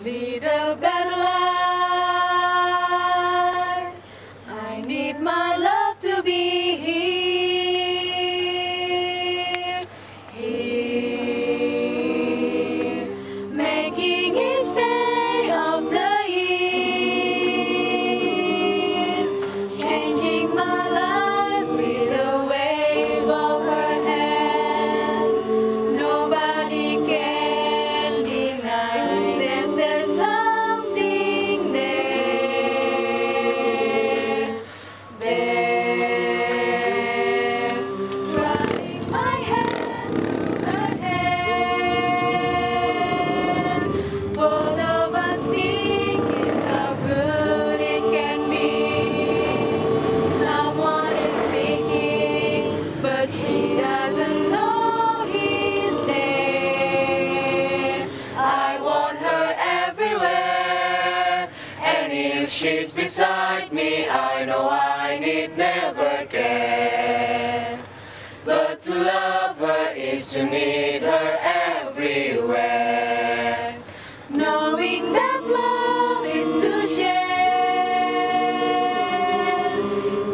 lead a better life. I need my love to be here, here, making each day of the year, changing my life with a wave of her hand. Nobody can deny that there's something there, running my hands through her hair. Both of us thinking how good it can be. Someone is speaking, but she doesn't know he's there. I want her everywhere, and if she's beside me, I know I need never care. But to love her is to need her everywhere. Knowing that love is to share,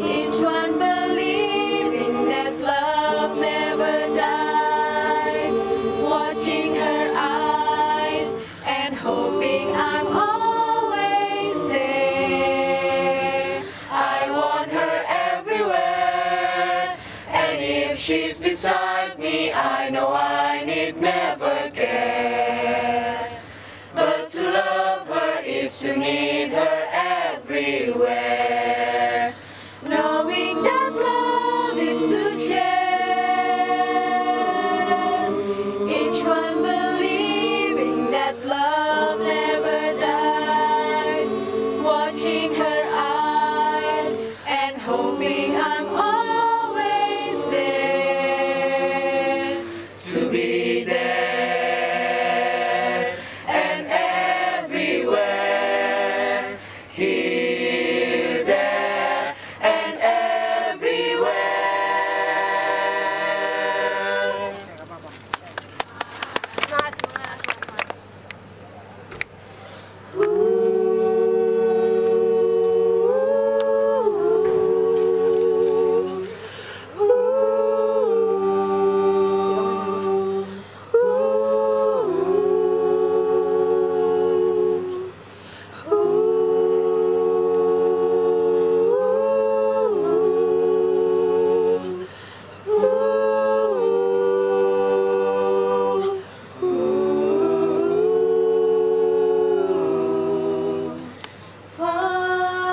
each one believing that love never dies, watching her eyes and hoping I'm always there. I want her everywhere, and if she's beside me, I know I need never care. But to love her is to need her everywhere. Knowing that love is to share, each one believing that love never dies, watching her eyes and hoping I'm always there, to be there and everywhere, here, there, and everywhere.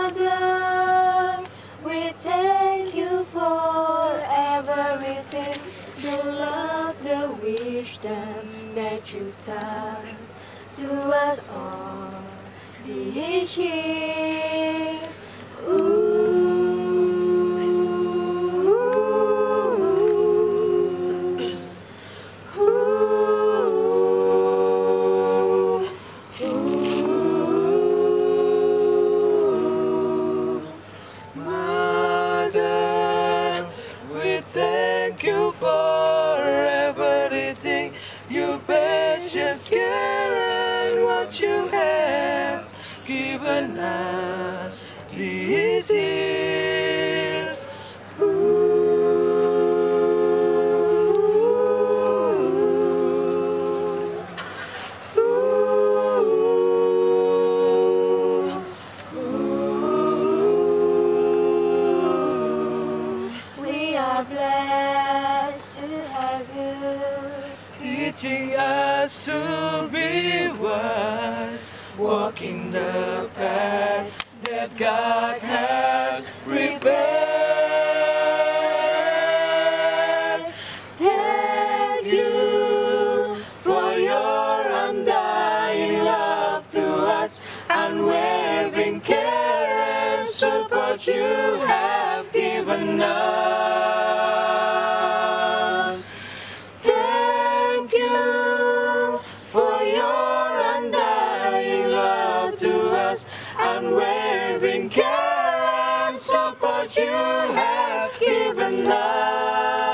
Father, we thank you for everything, the love, the wisdom that you've taught to us all these years. Mother, we thank you for everything, your patience, care, and what you have given us these years. We are blessed to have you, teaching us to be wise, walking the path that God has prepared. Thank you for your undying love to us, unwavering care and support you have given us. Thank you for your undying love to us, unwavering care and support you have given us.